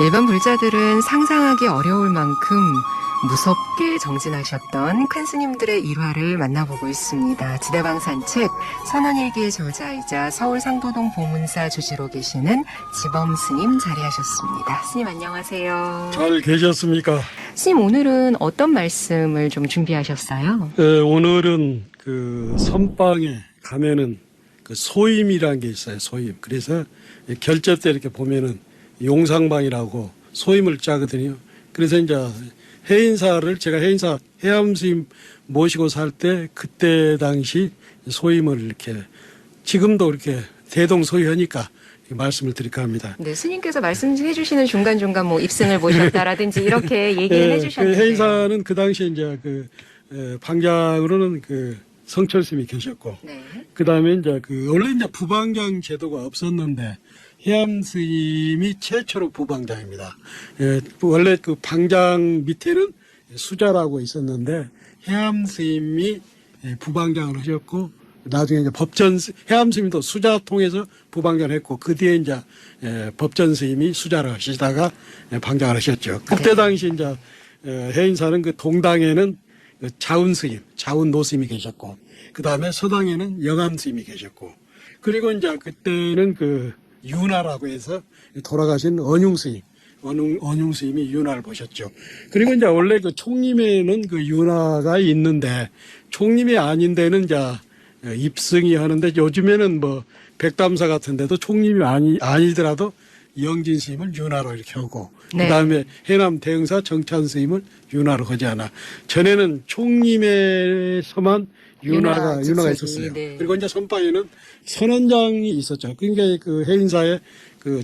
일반 불자들은 상상하기 어려울 만큼 무섭게 정진하셨던 큰 스님들의 일화를 만나보고 있습니다. 지대방 산책 선원일기의 저자이자 서울 상도동 보문사 주지로 계시는 지범 스님 자리하셨습니다. 스님 안녕하세요. 잘 계셨습니까? 스님 오늘은 어떤 말씀을 좀 준비하셨어요? 오늘은 그 선방에 가면은 그 소임이라는 게 있어요. 소임. 그래서 결제 때 이렇게 보면은 용상방이라고 소임을 짜거든요. 그래서 이제 해인사를 제가 해인사 해암스님 모시고 살 때 그때 당시 소임을 이렇게 지금도 이렇게 대동소이하니까 말씀을 드릴까 합니다. 네, 스님께서 말씀해 주시는 중간중간 뭐 입승을 보셨다라든지 이렇게 얘기를 해주셨는데. 해인사는 그 당시에 이제 방장으로는 그 성철스님이 계셨고, 네. 그 다음에 이제 원래 이제 부방장 제도가 없었는데, 해암 스님이 최초로 부방장입니다. 원래 그 방장 밑에는 수자라고 있었는데, 해암 스님이 부방장을 하셨고, 나중에 이제 해암 스님도 수자 통해서 부방장을 했고, 그 뒤에 이제 법전 스님이 수자를 하시다가 방장을 하셨죠. 그때 당시 이제 해인사는 그 동당에는 자운 스님, 자운 노스님이 계셨고, 그 다음에 서당에는 영암 스님이 계셨고, 그리고 이제 그때는 윤화라고 해서 돌아가신 언융 스님, 언융 스님이 윤화를 보셨죠. 그리고 이제 원래 총림에는 윤화가 있는데, 총림이 아닌 데는 이제 입승이 하는데, 요즘에는 백담사 같은 데도 총림이 아니더라도 영진 스님을 윤화로 이렇게 하고, 네. 그 다음에 해남 대흥사 정찬 스님을 윤화로 하지 않아. 전에는 총림에서만 윤화가 있었어요. 네. 그리고 이제 선방에는 선원장이 있었죠. 그러니까 해인사의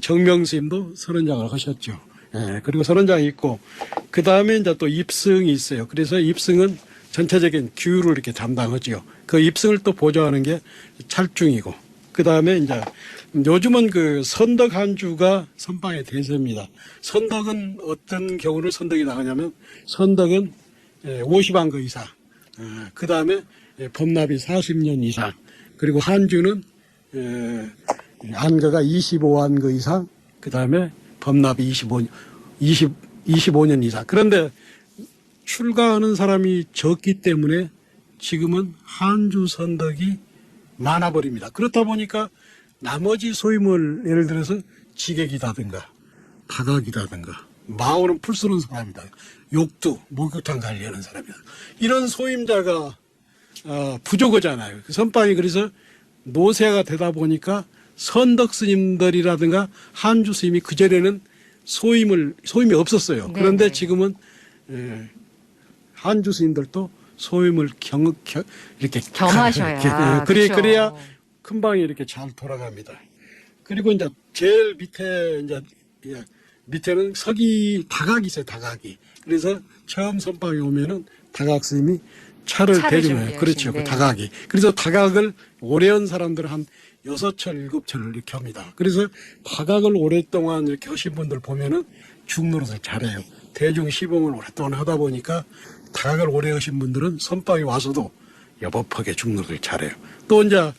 정명 스님도 선원장을 하셨죠. 예, 그리고 선원장이 있고, 그 다음에 이제 또 입승이 있어요. 그래서 입승은 전체적인 규율을 이렇게 담당하죠. 그 입승을 또 보조하는 게 찰중이고, 그 다음에 이제 요즘은 선덕 한 주가 선방의 대세입니다. 선덕은 어떤 경우를 선덕이 나가냐면, 선덕은 50안거 이상, 그 다음에 법납이 40년 이상, 그리고 한주는 안거가 25안거 이상, 그 다음에 법납이 25년 이상. 그런데 출가하는 사람이 적기 때문에 지금은 한주 선덕이 많아버립니다. 그렇다 보니까 나머지 소임을 예를 들어서 지객이라든가 다각이라든가 마오는 풀 쓰는 사람이다. 욕두, 목욕탕 관리하는 사람이다. 이런 소임자가 부족하잖아요. 선방이 그래서 노세가 되다 보니까 선덕 스님들이라든가 한주 스님이 그전에는 소임이 없었어요. 네네. 그런데 지금은 한주 스님들도 소임을 이렇게 겸하셔야. 그래야 큰 방이 이렇게 잘 돌아갑니다. 그리고 이제 제일 밑에는 다각이 있어요. 다각이. 그래서 처음 선방에 오면은 다각 스님이 차를 대주면 그렇죠. 그 다각이. 그래서 다각을 오래 한 사람들은 한 6철, 7철을 이렇게 합니다. 그래서 다각을 오랫동안 이렇게 하신 분들 보면은 중노릇을 잘해요. 대중 시봉을 오랫동안 하다 보니까 다각을 오래 하신 분들은 선방에 와서도 여법하게 중노릇을 잘해요. 또 이제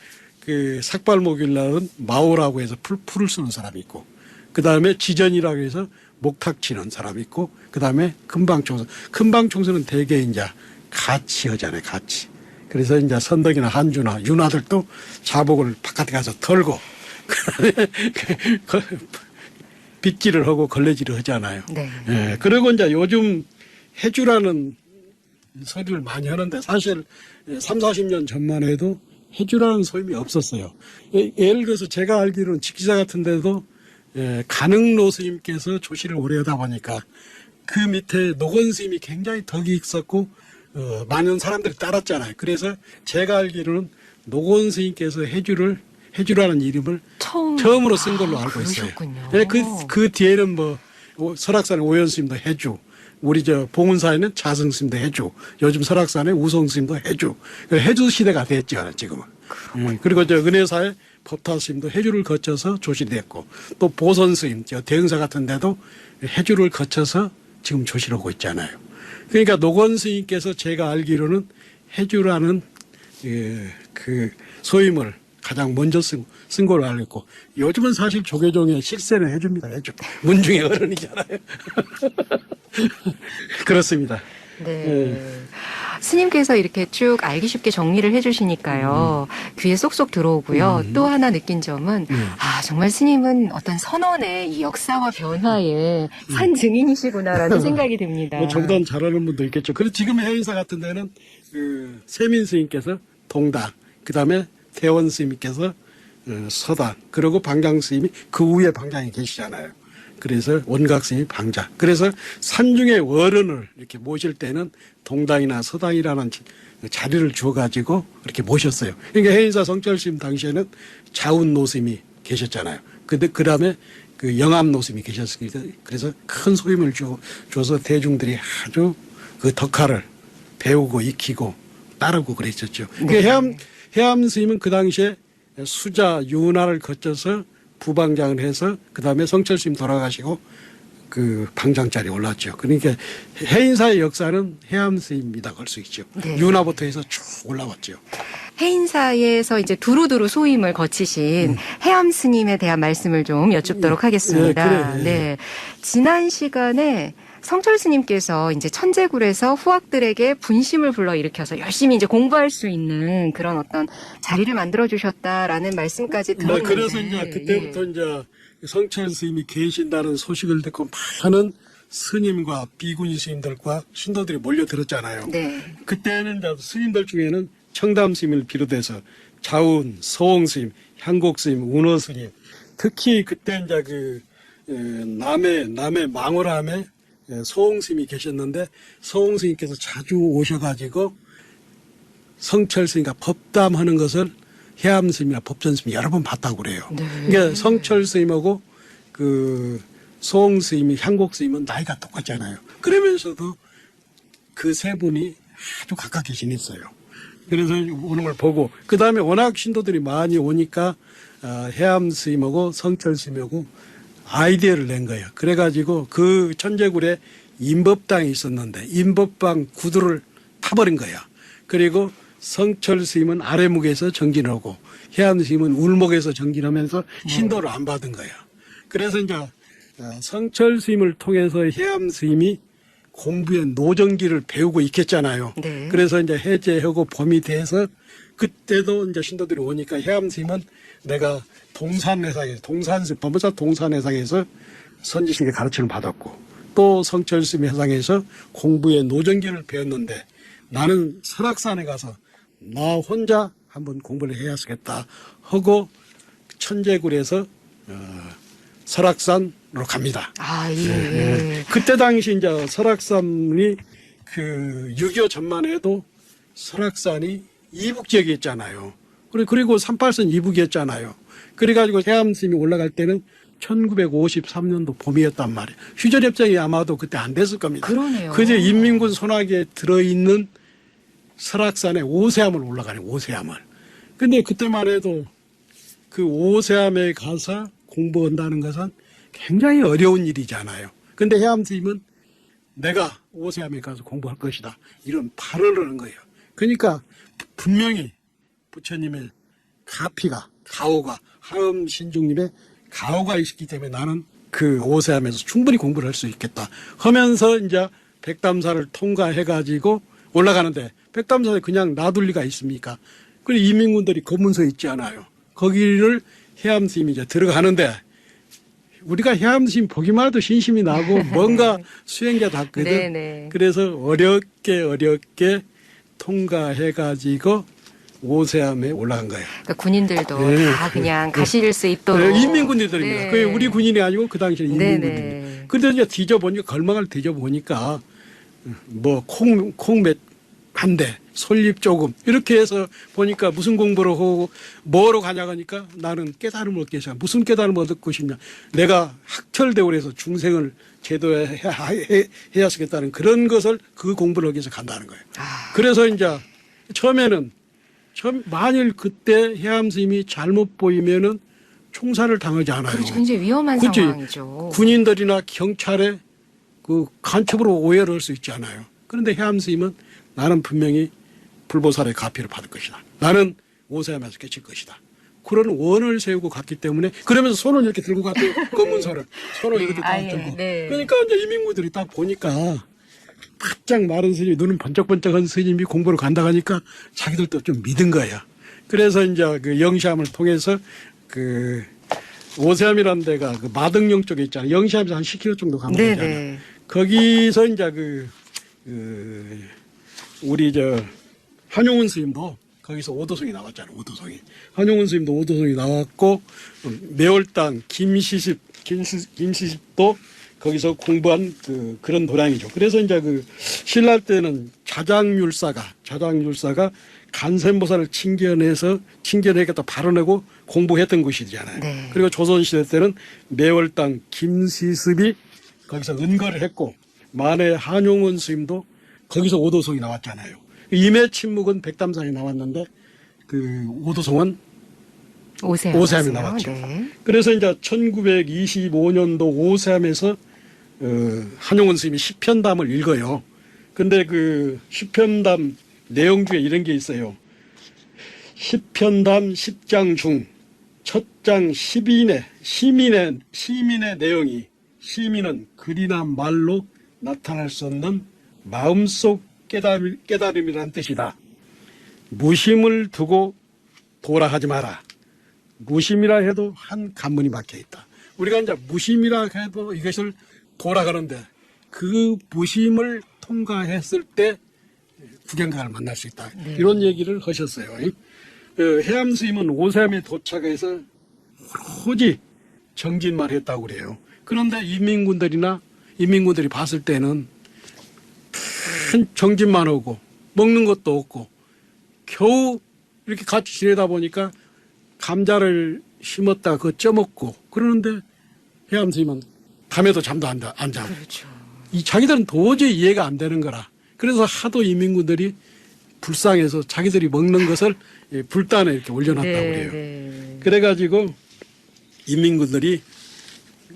삭발목일 날은 마오라고 해서 풀을 쓰는 사람이 있고, 그 다음에 지전이라고 해서 목탁 치는 사람이 있고, 그 다음에 금방총선. 금방총선은 대개 이제 같이 하잖아요, 같이. 그래서 이제 선덕이나 한주나 윤화들도 자복을 바깥에 가서 털고, 그 다음에 빗질을 하고 걸레질을 하잖아요. 네. 예, 그리고 이제 요즘 해주라는 소리를 많이 하는데 사실 3, 40년 전만 해도 해주라는 소임이 없었어요. 예를 들어서 제가 알기로는 직기사 같은 데도 가능로 스님께서 조시를 오래 하다 보니까 그 밑에 노건 스님이 굉장히 덕이 있었고 많은 사람들이 따랐잖아요. 그래서 제가 알기로는 노건 스님께서 해주라는 이름을 처음으로 쓴 걸로 알고 있어요. 네, 그 뒤에는 설악산의 오연 스님도 해주, 우리 봉은사에는 자승 스님도 해주, 요즘 설악산의 우성 스님도 해주. 해주 시대가 됐죠, 지금은. 그리고 은혜사의 법타 스님도 해주를 거쳐서 조실됐고, 또 보선 스님, 대흥사 같은 데도 해주를 거쳐서 지금 조실하고 있잖아요. 그러니까 노건 스님께서 제가 알기로는 해주라는 소임을 가장 먼저 쓴 걸로 알고 있고, 요즘은 사실 조계종의 실세는 해줍니다. 문중의 어른이잖아요. 그렇습니다. 네. 스님께서 이렇게 쭉 알기 쉽게 정리를 해주시니까요. 귀에 쏙쏙 들어오고요. 또 하나 느낀 점은, 정말 스님은 어떤 선원의 이 역사와 변화의 산 증인이시구나라는 생각이 듭니다. 뭐 저보다는 잘하는 분도 있겠죠. 그리고 지금 해인사 같은 데는 그 세민 스님께서 동당, 그 다음에 대원 스님께서 서당, 그리고 방장 스님이 그 위에 방장이 계시잖아요. 그래서 원각 스님이 방장. 그래서 산중의 어른을 이렇게 모실 때는 동당이나 서당이라는 자리를 주어가지고 이렇게 모셨어요. 그러니까 해인사 성철 스님 당시에는 자운 노스님이 계셨잖아요. 그 다음에 그 영암 노스님이 계셨으니까 그래서 큰 소임을 줘서 대중들이 아주 그 덕화를 배우고 익히고 따르고 그랬었죠. 네. 그러니까 해암 스님은 그 당시에 수자 윤화를 거쳐서 부방장을 해서 그 다음에 성철 스님 돌아가시고 그 방장자리에 올랐죠. 그러니까 해인사의 역사는 해암 스님입니다. 걸 수 있죠. 네. 윤화부터 해서 쭉 올라왔죠. 해인사에서 이제 두루두루 소임을 거치신 해암 스님에 대한 말씀을 좀 여쭙도록 하겠습니다. 그래. 네. 지난 시간에 성철 스님께서 이제 천재굴에서 후학들에게 분심을 불러일으켜서 열심히 이제 공부할 수 있는 그런 어떤 자리를 만들어 주셨다라는 말씀까지 들었는데. 그래서 이제 그때부터 이제 성철 스님이 계신다는 소식을 듣고 많은 스님과 비구니 스님들과 신도들이 몰려들었잖아요. 네. 그때는 이제 스님들 중에는 청담 스님을 비롯해서 자운, 서홍 스님, 향곡 스님, 운어 스님, 특히 그때 이제 그 남해 망월함에 서홍 스님이 계셨는데 서홍 스님께서 자주 오셔가지고 성철 스님과 법담하는 것을 해암 스님이나 법전 스님이 여러 번 봤다고 그래요. 네. 그러니까 성철 스님하고 그 서홍 스님이 향곡 스님은 나이가 똑같잖아요. 그러면서도 그 세 분이 아주 가깝게 지냈어요. 그래서 오는 걸 보고 그 다음에 워낙 신도들이 많이 오니까 해암 스님하고 성철 스님하고 아이디어를 낸 거예요. 그래가지고 그 천재굴에 인법당이 있었는데 인법당 구두를 타버린 거야. 그리고 성철 스님은 아래목에서 정진하고 해암 스님은 울목에서 정진하면서 신도를 안 받은 거야. 그래서 이제 성철 스님을 통해서 해암 스님이 공부의 노정기를 배우고 있겠잖아요. 네. 그래서 이제 해제하고 봄이 돼서 그때도 이제 신도들이 오니까 해암 스님은 내가 법무사 동산회상에서 선지식의 가르침을 받았고 또 성철 스님 회상에서 공부의 노정기를 배웠는데 나는 설악산에 가서 나 혼자 한번 공부를 해야겠다 하고 천재굴에서 설악산으로 갑니다. 예. 그때 당시 이제 설악산이 그 6.25 전만 해도 설악산이 이북 지역이었잖아요. 그리고 38선 이북이었잖아요. 그래가지고 해암 스님이 올라갈 때는 1953년도 봄이었단 말이에요. 휴전협정이 아마도 그때 안 됐을 겁니다. 그러네요. 그제 인민군 손아귀에 들어있는 설악산에 오세암을 올라가네요. 오세암을. 근데 그때만 해도 그 오세암에 가서 공부한다는 것은 굉장히 어려운 일이잖아요. 근데 해암 스님은 내가 오세암에 가서 공부할 것이다. 이런 발언을 하는 거예요. 그러니까 분명히 부처님의 가오가 하음 신중님의 가오가 있기 때문에 나는 그 오세암에서 충분히 공부를 할 수 있겠다 하면서 이제 백담사를 통과해가지고 올라가는데 백담사에 그냥 놔둘 리가 있습니까? 그리고 인민군들이 검문소에 있지 않아요. 거기를 해암 스님이 이제 들어가는데 우리가 해암 스님 보기만 해도 신심이 나고 뭔가 수행자 같거든. 네네. 그래서 어렵게 통과해가지고 오세암에 올라간 거예요. 그러니까 군인들도 네. 다 그냥 가실 수 있도록. 네, 인민군인들입니다. 네. 그게 우리 군인이 아니고 그 당시에는 인민군입니다. 네네. 그런데 이제 뒤져보니까 걸망을 뒤져보니까 뭐 콩 몇 한 대, 솔잎 조금 이렇게 해서 보니까 무슨 공부를 하고 뭐로 가냐 하니까 나는 깨달음을 얻기 위해서 무슨 깨달음을 얻을 것이냐. 내가 학철대원에서 중생을 제도해야 쓰겠다는 그런 것을 그 공부를 하기 위해서 간다는 거예요. 그래서 이제 처음에는 만일 그때 해암 스님이 잘못 보이면은 총살을 당하지 않아요. 그렇죠. 굉장히 위험한 그치? 상황이죠. 군인들이나 경찰에 그 간첩으로 오해를 할 수 있지 않아요. 그런데 해암 스님은 나는 분명히 불보살의 가피를 받을 것이다. 나는 오세암에서 깨칠 것이다. 그런 원을 세우고 갔기 때문에 그러면서 손을 이렇게 들고 갔대요. 검은 손을 이렇게 딱 들고. 네. 그러니까 이제 이민구들이 딱 보니까 바짝 마른 스님이 눈은 번쩍번쩍한 스님이 공부를 간다 하니까 자기들도 좀 믿은 거야. 그래서 이제 그 영시함을 통해서 그 오세암이라는 데가 그 마등령 쪽에 있잖아요. 영시함에서 한 10km 정도 가면 네, 되잖아요. 네. 거기서 이제 우리 한용운 스님도 거기서 오도성이 나왔잖아요. 오도성이. 한용운 스님도 오도성이 나왔고 매월당 김시십도 거기서 공부한 그런 도량이죠. 그래서 이제 신라 때는 자장율사가 간센보살을 칭견해겠다 발언하고 공부했던 곳이잖아요. 네. 그리고 조선시대 때는 매월당 김시습이 거기서 은거를 했고 만해 한용운 스님도 거기서 오도성이 나왔잖아요. 임해친묵은 백담산이 나왔는데 그 오도성은 오세암이 나왔죠. 네. 그래서 이제 1925년도 오세암에서 한용운 스님이 시편담을 읽어요. 근데 그 시편담 내용 중에 이런 게 있어요. 시편담 10장 중 첫 장 시민의 내용이 시민은 글이나 말로 나타날 수 없는 마음속 깨달음이란 뜻이다. 무심을 두고 도락하지 마라. 무심이라 해도 한 관문이 막혀 있다. 우리가 이제 무심이라 해도 이것을 돌아가는데 그 무심을 통과했을 때 구경가를 만날 수 있다. 네. 이런 얘기를 하셨어요. 해암 스님은 오세암에 도착해서 오로지 정진만 했다고 그래요. 그런데 인민군들이 봤을 때는 큰 정진만 하고 먹는 것도 없고 겨우 이렇게 같이 지내다 보니까 감자를 심었다 그거 쪄먹고 그러는데 해암 스님은 밤에도 잠도 안 자고 그렇죠. 이 자기들은 도저히 이해가 안 되는 거라. 그래서 하도 인민군들이 불쌍해서 자기들이 먹는 것을 불단에 이렇게 올려놨다고 그래요. 네. 그래가지고 인민군들이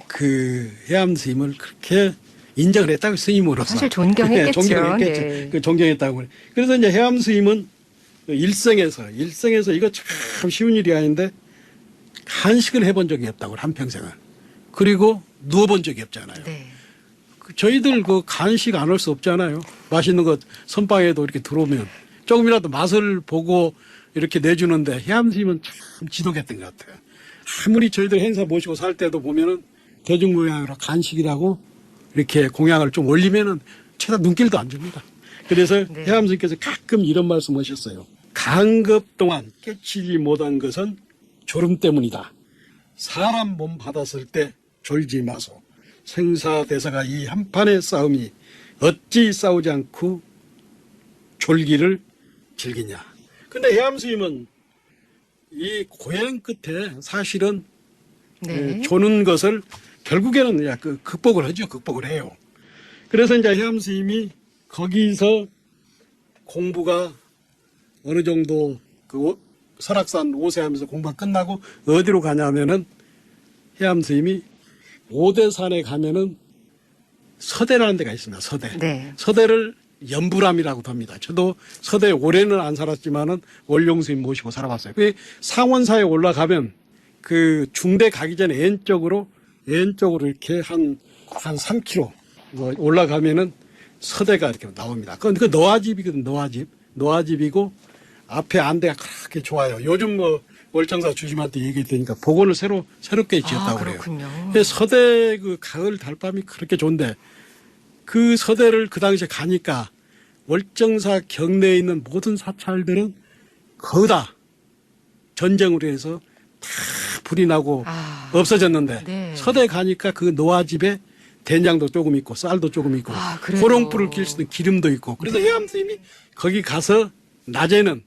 그 해암 스님을 그렇게 인정을 했다고 스님으로서. 사실 존경했겠죠. 존경했겠죠. 네. 그 존경했다고 그래. 그래서 이제 해암 스님은 일생에서 이거 참 쉬운 일이 아닌데 한식을 해본 적이 없다고 한평생을. 그리고 누워본 적이 없잖아요. 네. 저희들 간식 안 할 수 없잖아요. 맛있는 것 선방에도 이렇게 들어오면 조금이라도 맛을 보고 이렇게 내주는데 해암 스님은 참 지독했던 것 같아요. 아무리 저희들 행사 모시고 살 때도 보면은 대중모양으로 간식이라고 이렇게 공양을 좀 올리면은 최다 눈길도 안 줍니다. 그래서 네. 해암 스님께서 가끔 이런 말씀 하셨어요. 강급 동안 깨치지 못한 것은 졸음 때문이다. 사람 몸 받았을 때 졸지 마소. 생사대사가 이 한판의 싸움이 어찌 싸우지 않고 졸기를 즐기냐. 근데 해암 스님은 이 고행 끝에 사실은 네. 조는 것을 결국에는 극복을 하죠. 극복을 해요. 그래서 이제 해암 스님이 거기서 공부가 어느 정도 설악산 오세하면서 공부가 끝나고 어디로 가냐면은 해암 스님이 오대산에 가면은 서대라는 데가 있습니다. 서대. 네. 서대를 연불암이라고도 합니다. 저도 서대에 오래는 안 살았지만은 원룡 스님 모시고 살아봤어요. 그 상원사에 올라가면 그 중대 가기 전에 N쪽으로 이렇게 한 3km 올라가면은 서대가 이렇게 나옵니다. 그 너아집이거든, 너아집이고 앞에 안대가 그렇게 좋아요. 요즘 월정사 주심한테 얘기했더니까 복원을 새롭게 지었다고 그래요. 그렇군요. 서대 그 가을 달밤이 그렇게 좋은데 그 서대를 그 당시에 가니까 월정사 경내에 있는 모든 사찰들은 거기다 전쟁으로 해서 다 불이 나고 없어졌는데 네. 서대 가니까 그 노아집에 된장도 조금 있고 쌀도 조금 있고 그래요? 호롱불을 낄 수 있는 기름도 있고 그래서 해암 스님이 거기 가서 낮에는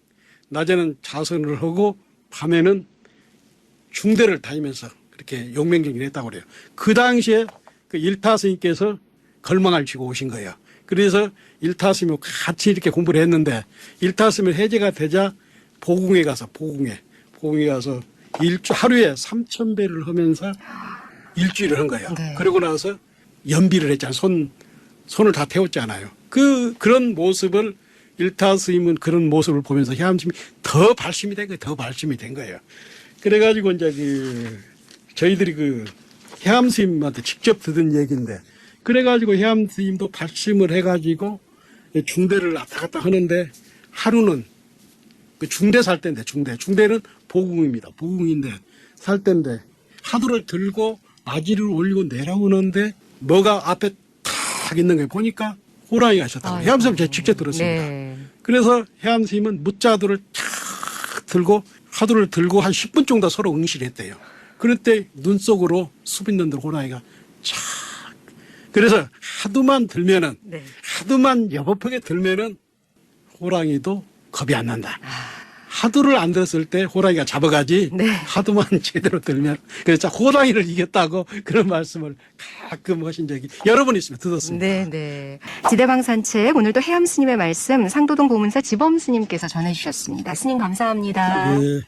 자선을 하고 밤에는 중대를 다니면서 그렇게 용맹경기를 했다고 그래요. 그 당시에 그 일타 스님께서 걸망을 쥐고 오신 거예요. 그래서 일타 스님과 같이 이렇게 공부를 했는데 일타 스님 해제가 되자 보궁에 가서 하루에 3,000배를 하면서 일주일을 한 거예요. 네. 그러고 나서 연비를 했잖아요. 손을 다 태웠잖아요. 그런 모습을 일타 스님은 그런 모습을 보면서 해암 스님이 더 발심이 된 거예요. 그래가지고 이제 저희들이 해암 스님한테 직접 듣은 얘기인데, 그래가지고 해암 스님도 발심을 해가지고 중대를 왔다 갔다 하는데, 하루는 중대 살 때인데, 중대는 보궁입니다. 보궁인데 살 때인데 하두를 들고 바지를 올리고 내려오는데 뭐가 앞에 탁 있는 거 보니까 호랑이가 있었다고. 해암 스님 제가 직접 들었습니다. 네. 그래서 해암 스님은 뭇자두를 탁 들고 하두를 들고 한 10분 정도 서로 응시했대요. 그럴 때 눈 속으로 수빈 들 호랑이가 착. 그래서 하두만 들면은 네. 하두만 여보프게 들면은 호랑이도 겁이 안 난다. 하두를 안 들었을 때 호랑이가 잡아가지. 네. 하두만 제대로 들면 그래서 호랑이를 이겼다고 그런 말씀을 가끔 하신 적이 여러 번 있으면 들었습니다. 네. 지대방 산책 오늘도 해암 스님의 말씀 상도동 고문사 지범 스님께서 전해주셨습니다. 스님 감사합니다. 네.